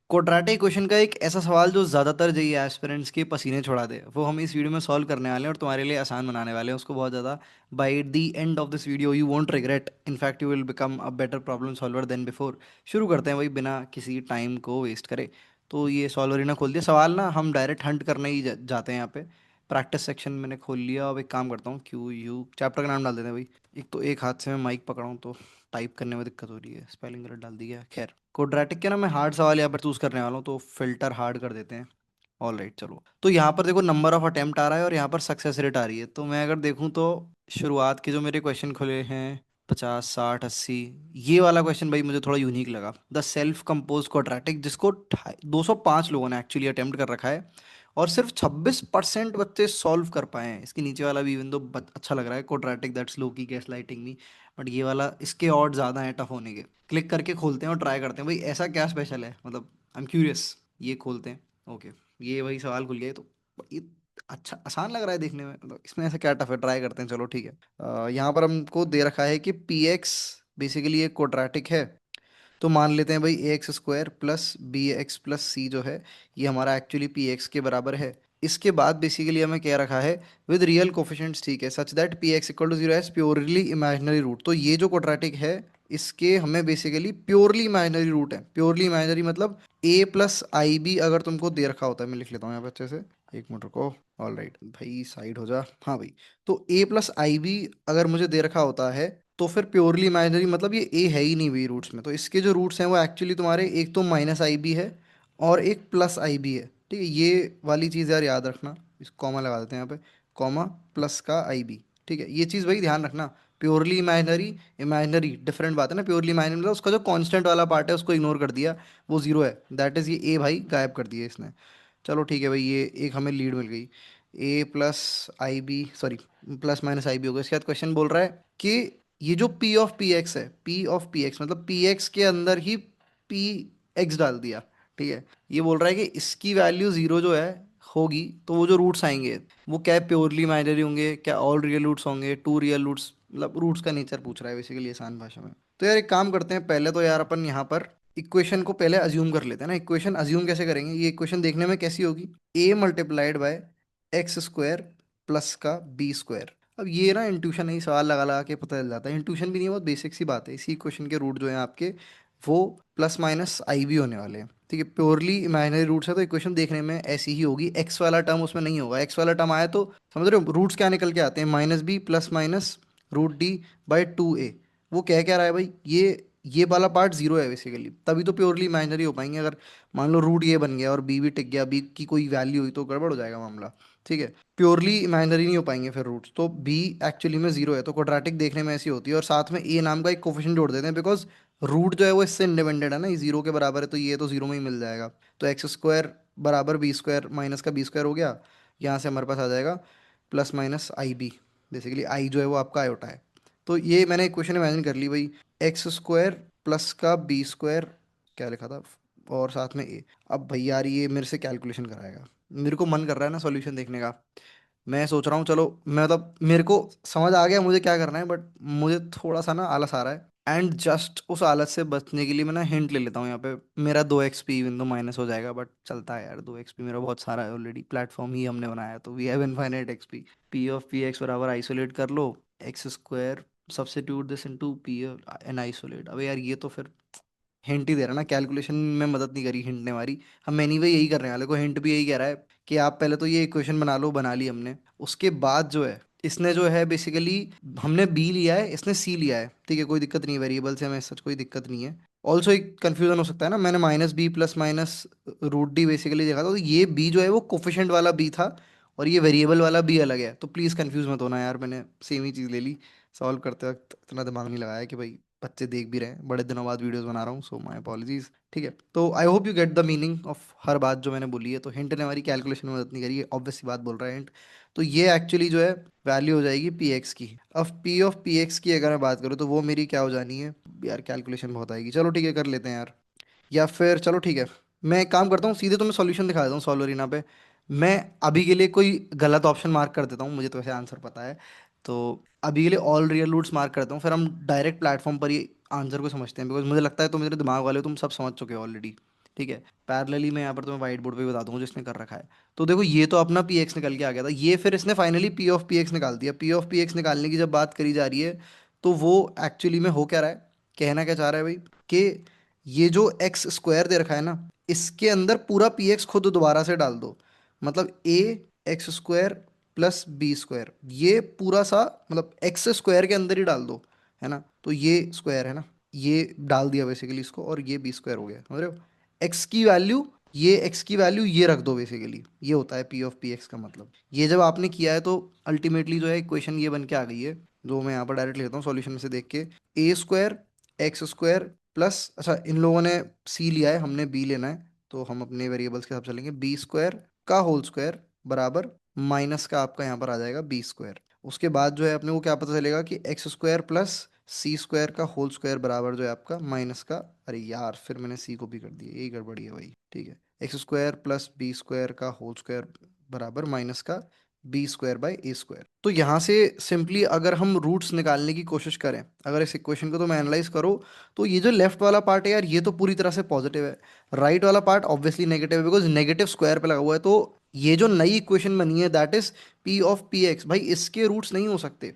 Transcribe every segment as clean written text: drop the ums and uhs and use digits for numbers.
Quadratic equation का एक ऐसा सवाल जो ज़्यादातर जेई एस्पिरेंट्स के पसीने छुड़ा दे, वो हम इस वीडियो में सॉल्व करने वाले हैं और तुम्हारे लिए आसान बनाने वाले हैं उसको बहुत ज़्यादा। By the end of this video you won't regret, in fact you will become a better problem solver than before. शुरू करते हैं भाई बिना किसी टाइम को वेस्ट करे। तो ये सॉल्वर ही ना खोल दिया सवाल ना, हम डायरेक्ट हंट करने ही जाते हैं यहाँ पे। प्रैक्टिस सेक्शन मैंने खोल लिया। अब एक काम करता हूँ, क्यू यू चैप्टर का नाम डाल देते हैं भाई। एक तो एक हाथ से मैं माइक पकड़ा हूँ तो टाइप करने में दिक्कत हो रही है, स्पेलिंग गलत डाल दी है। खैर, क्वाड्रेटिक के ना मैं हार्ड सवाल यहाँ पर चूज करने वाला हूँ, तो फिल्टर हार्ड कर देते हैं। ऑल राइट, चलो। तो यहाँ पर देखो नंबर ऑफ अटेम्प्ट आ रहा है और यहाँ पर सक्सेस रेट आ रही है। तो मैं अगर देखूँ तो शुरुआत के जो मेरे क्वेश्चन खुले हैं 50, 60, 80, ये वाला क्वेश्चन भाई मुझे थोड़ा यूनिक लगा। द सेल्फ कंपोज क्वाड्रेटिक, जिसको 205 लोगों ने एक्चुअली अटेम्प्ट कर रखा है और सिर्फ 26% बच्चे सॉल्व कर पाए हैं। इसके नीचे वाला भी इवन दो अच्छा लग रहा है, क्वाड्रेटिक दैट्स लो की गैस लाइटिंग मी, बट ये वाला इसके और ज़्यादा है टफ होने के। क्लिक करके खोलते हैं और ट्राई करते हैं भाई ऐसा क्या स्पेशल है, मतलब आई एम क्यूरियस। ये खोलते हैं। ओके, ये वही सवाल खुल गया है। तो ये अच्छा आसान लग रहा है देखने में, मतलब इसमें ऐसा क्या टफ है, ट्राई करते हैं। चलो ठीक है। यहाँ पर हमको दे रखा है कि पी एक्स बेसिकली एक क्वाड्रेटिक है। तो मान लेते हैं भाई A X square plus B X plus C जो है, ये हमारा एक्चुअली पी एक्स के बराबर है। इसके बाद बेसिकली हमें क्या रखा है, विद रियल कोफिशिएंट्स, ठीक है, such that P X equal to zero as purely imaginary root. तो ये जो क्वाड्रेटिक है, इसके हमें बेसिकली प्योरली इमेजिनरी रूट है। प्योरली इमेजिनरी मतलब ए प्लस आई बी अगर तुमको दे रखा होता है, मैं लिख लेता हूँ यहाँ पे अच्छे से, एक मिनट को। ऑल राइट भाई, साइड हो जा। हाँ भाई, तो ए प्लस आई बी अगर मुझे दे रखा होता है, तो फिर प्योरली इमेजिनरी मतलब ये ए है ही नहीं भाई रूट्स में। तो इसके जो रूट्स हैं वो एक्चुअली तुम्हारे एक तो माइनस आई बी है और एक प्लस आई बी है। ठीक है, ये वाली चीज़ यार याद रखना। इस कॉमा लगा देते हैं यहाँ पे, कॉमा प्लस का आई बी। ठीक है, ये चीज़ भाई ध्यान रखना। प्योरली इमेजिनरी, इमेजिनरी डिफरेंट बात है ना। प्योरली इमेजिनरी मतलब उसका जो कांस्टेंट वाला पार्ट है उसको इग्नोर कर दिया, वो जीरो है, दैट इज़ ये ए भाई गायब कर दिया इसने। चलो ठीक है भाई, ये एक हमें लीड मिल गई। ए plus I B, sorry, plus minus I B हो गया। इसके बाद क्वेश्चन बोल रहा है कि ये जो पी ऑफ पी एक्स है, पी ऑफ पी एक्स मतलब पी एक्स के अंदर ही पी एक्स डाल दिया। ठीक है, ये बोल रहा है कि इसकी वैल्यू जीरो जो है होगी, तो वो जो रूट्स आएंगे वो क्या प्योरली इमेजिनरी होंगे, क्या ऑल रियल रूट्स होंगे, टू रियल रूट्स, मतलब रूट्स का नेचर पूछ रहा है बेसिकली आसान भाषा में। तो यार एक काम करते हैं, पहले तो यार अपन यहाँ पर इक्वेशन को पहले अज्यूम कर लेते हैं ना। इक्वेशन अज्यूम कैसे करेंगे, ये इक्वेशन देखने में कैसी होगी, A multiplied by X square plus का बी स्क्वायर। अब ये ना इंट्यूशन नहीं, सवाल लगा लगा के पता चल जाता है। इंट्यूशन भी नहीं है, बहुत बेसिक सी बात है। इसी इक्वेशन के रूट जो है आपके, वो प्लस माइनस आई भी होने वाले हैं। ठीक है, प्योरली इमेजिनरी रूट्स है तो इक्वेशन देखने में ऐसी ही होगी। एक्स वाला टर्म उसमें नहीं होगा, एक्स वाला टर्म आया तो समझ रहे हो रूट्स क्या निकल के आते हैं, minus B plus minus root D by two A. वो कह रहा है भाई, ये वाला पार्ट जीरो है बेसिकली, तभी तो प्योरली इमेजिनरी हो पाएंगे। अगर मान लो रूट ये बन गया और बी भी टिक गया, बी की कोई वैल्यू हुई तो गड़बड़ हो जाएगा मामला। ठीक है, प्योरली इमेजिनरी नहीं हो पाएंगे फिर रूट्स, तो बी एक्चुअली में जीरो है। तो क्वाड्रेटिक देखने में ऐसी होती है और साथ में ए नाम का एक कोफिशिएंट जोड़ देते हैं, बिकॉज रूट जो है वो इससे इंडिपेंडेंट है ना, ये जीरो के बराबर है, तो ये तो जीरो में ही मिल जाएगा। तो एक्स स्क्वायर बराबर बी स्क्वायर माइनस का बी स्क्वायर हो गया। यहाँ से हमारे पास आ जाएगा plus minus I B, basically I जो है वो आपका आयोटा है। तो ये मैंने इक्वेशन इमेजिन कर ली भाई, एक्स स्क्वायर प्लस का बी स्क्वायर, क्या लिखा था, और साथ में ए। अब भाई यार ये मेरे से कैलकुलेशन कराएगा, मेरे को मन कर रहा है ना सॉल्यूशन देखने का। मैं सोच रहा हूँ चलो, मैं मतलब मेरे को समझ आ गया मुझे क्या करना है, बट मुझे थोड़ा सा ना आलस आ रहा है। एंड जस्ट उस आलस से बचने के लिए मैं ना हिंट ले लेता हूँ यहाँ पे। मेरा 2 एक्स पी इवन तो माइनस हो जाएगा, बट चलता है यार, 2 एक्सपी मेरा बहुत सारा है ऑलरेडी, प्लेटफॉर्म ही हमने बनाया है, तो we have infinite XP. P of P X बराबर आइसोलेट कर लो X square, substitute this into P N isolate. अबे यार ये तो फिर हिंट ही दे रहा ना, कैलकुलेशन में मदद नहीं करी हिंट ने हमारी। हम एनीवे यही करने वाले को, हिंट भी यही कह रहा है कि आप पहले तो ये इक्वेशन बना लो, बना ली हमने। उसके बाद जो है इसने जो है बेसिकली, हमने बी लिया है, इसने सी लिया है। ठीक है, कोई दिक्कत नहीं है, वेरिएबल से हमें सच कोई दिक्कत नहीं है। ऑल्सो एक कंफ्यूजन हो सकता है ना, मैंने minus B plus minus root D basically देखा था, तो ये बी जो है वो कोफिशिएंट वाला बी था और ये वेरिएबल वाला बी अलग है। तो प्लीज़ कंफ्यूज मत होना यार, मैंने सेम ही चीज़ ले ली। सॉल्व करते वक्त इतना दिमाग नहीं लगाया कि भाई बच्चे देख भी रहे हैं, बड़े दिनों बाद वीडियोस बना रहा हूँ, सो माय अपॉलॉजीज। ठीक है, तो I hope you get the meaning of her बात जो मैंने बोली है। तो हिंट ने हमारी कैलकुलेशन में मदद नहीं करी है, ऑब्वियस सी बात बोल रहा है हिंट। तो ये एक्चुअली जो है वैल्यू हो जाएगी पी एक्स की। अब पी ऑफ पी एक्स की अगर मैं बात करूँ तो वो मेरी क्या हो जानी है यार, कैलकुलेशन बहुत आएगी। चलो ठीक है, कर लेते हैं यार। या फिर चलो ठीक है, मैं एक काम करता हूँ, सीधे तुम्हें सॉल्यूशन दिखा देता हूँ सॉल्वरिना पे। मैं अभी के लिए कोई गलत ऑप्शन मार्क कर देता हूँ, मुझे तो वैसे आंसर पता है। तो अभी के लिए ऑल रियल रूट्स मार्क करता हूँ, फिर हम डायरेक्ट प्लेटफॉर्म पर ही आंसर को समझते हैं, बिकॉज मुझे लगता है तुम मेरे दिमाग वाले हो, तुम सब समझ चुके हो ऑलरेडी। ठीक है। पैरेलली मैं यहाँ पर तुम्हें व्हाइट बोर्ड पे बता दूंगा जिसने कर रखा है। तो देखो ये तो अपना पी एक्स निकल के आ गया था, ये फिर इसने finally P of P x निकाल दिया। पी ऑफ पी एक्स निकालने की जब बात करी जा रही है तो वो एक्चुअली में हो क्या रहा है, कहना क्या चाह रहा है भाई, कि ये जो एक्स स्क्वायर दे रखा है ना, इसके अंदर पूरा पी एक्स खुद दोबारा से डाल दो। मतलब A X square plus B square, ये पूरा सा मतलब एक्स स्क्वायर के अंदर ही डाल दो, है ना। तो ये स्क्वायर है ना, ये डाल दिया बेसिकली इसको, और ये बी स्क्वायर हो गया, समझ रहे हो। एक्स की वैल्यू, ये एक्स की वैल्यू ये रख दो बेसिकली, ये होता है पी ऑफ पी एक्स का मतलब। ये जब आपने किया है तो अल्टीमेटली जो है इक्वेशन ये बन के आ गई है, जो मैं यहाँ पर डायरेक्ट लेता हूँ सॉल्यूशन में से देख के। ए स्क्वायर एक्स स्क्वायर प्लस, अच्छा इन लोगों ने सी लिया है, हमने बी लेना है, तो हम अपने वेरिएबल्स के साथ चलेंगे। बी स्क्वायर का होल स्क्वायर बराबर माइनस का आपका यहाँ पर आ जाएगा बी स्क्वायर। उसके बाद जो है अपने को क्या पता चलेगा कि एक्स स्क्वायर प्लस सी स्क्वायर का होल स्क्वायर बराबर जो है आपका माइनस का, अरे यार फिर मैंने सी को भी कर दिया, यही गड़बड़ी है भाई, ठीक है। X square plus B square का होल स्क्वायर बराबर माइनस का B square by A square. तो यहाँ से सिंपली अगर हम रूट्स निकालने की कोशिश करें, अगर इस इक्वेशन को तुम एनालाइज करो, तो ये जो लेफ्ट वाला पार्ट है यार ये तो पूरी तरह से पॉजिटिव है, राइट वाला पार्ट ऑब्वियसली नेगेटिव है बिकॉज नेगेटिव स्क्वायर पे लगा हुआ है। तो ये जो नई इक्वेशन बनी है that is P of P x, भाई इसके रूट्स नहीं हो सकते,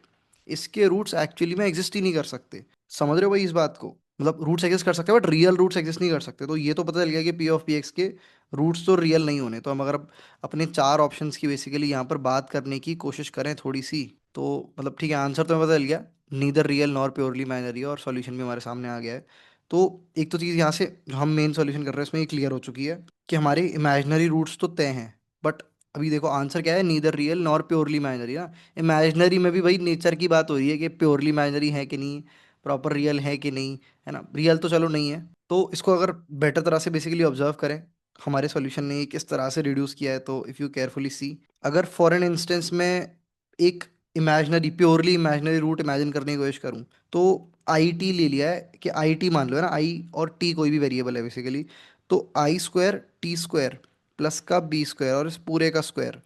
इसके रूट्स एक्चुअली में एग्जिस्ट ही नहीं कर सकते। समझ रहे हो भाई इस बात को, मतलब रूट्स एग्जिस्ट कर सकते हैं बट रियल रूट्स एग्जिस्ट नहीं कर सकते। तो ये तो पता चल गया कि पी ऑफ पी एक्स के रूट्स तो रियल नहीं होने। तो हम अगर अपने चार ऑप्शंस की बेसिकली यहाँ पर बात करने की कोशिश करें थोड़ी सी, तो मतलब ठीक है आंसर तो हमें पता चल गया, neither real nor purely imaginary, और सॉल्यूशन भी हमारे सामने आ गया है। तो एक तो चीज़ यहाँ से जो हम मेन सॉल्यूशन कर रहे हैं इसमें ये क्लियर हो चुकी है कि हमारे इमेजिनरी रूट्स तो तय हैं, बट अभी देखो आंसर क्या है, neither real nor purely imaginary ना। इमेजिनरी में भी भाई नेचर की बात हो रही है कि प्योरली इमेजिनरी है कि नहीं, प्रॉपर रियल है कि नहीं, है ना। रियल तो चलो नहीं है, तो इसको अगर बेटर तरह से बेसिकली ऑब्जर्व करें, हमारे सॉल्यूशन ने ये किस तरह से रिड्यूस किया है, तो इफ़ यू केयरफुली सी, अगर फॉर एन इंस्टेंस में एक imaginary purely imaginary root imagine करने की कोशिश करूं, तो आई टी ले लिया है कि आई टी मान लो, है ना, आई और टी कोई भी वेरिएबल है बेसिकली। तो आई स्क्वायर टी स्क्वायर प्लस का बी स्क्वायर और इस पूरे का स्क्वायर,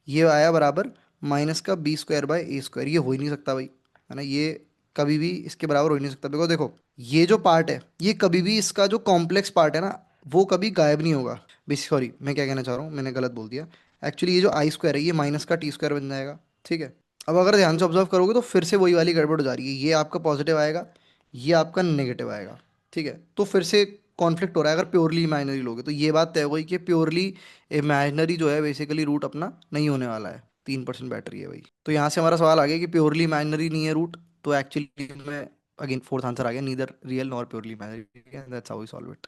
ये आया बराबर माइनस का B square by A square. ये हो ही नहीं सकता भाई, है ना, ये कभी भी इसके बराबर हो ही नहीं सकता बिकॉज देखो ये जो पार्ट है ये कभी भी इसका जो कॉम्प्लेक्स पार्ट है ना वो कभी गायब नहीं होगा। बेसिक सॉरी मैं क्या कहना चाह रहा हूँ, मैंने गलत बोल दिया। एक्चुअली ये जो आई स्क्वायर है ये माइनस का टी स्क्वायर बन जाएगा, ठीक है। अब अगर ध्यान से ऑब्जर्व करोगे तो फिर से वही वाली गड़बड़ हो जा रही है, ये आपका पॉजिटिव आएगा, ये आपका नेगेटिव आएगा, ठीक है। तो फिर से कॉन्फ्लिक्ट हो रहा है अगर प्योरली इमेजिनरी लोगे, तो ये बात तय हो गई कि प्योरली इमेजिनरी जो है बेसिकली रूट अपना नहीं होने वाला है। 3% बैटरी है भाई। तो यहाँ से हमारा सवाल आ गया कि प्योरली इमेजिनरी नहीं है रूट, तो एक्चुअली में अगेन फोर्थ आंसर आ गया, neither real nor purely imaginary, that's how we solve it.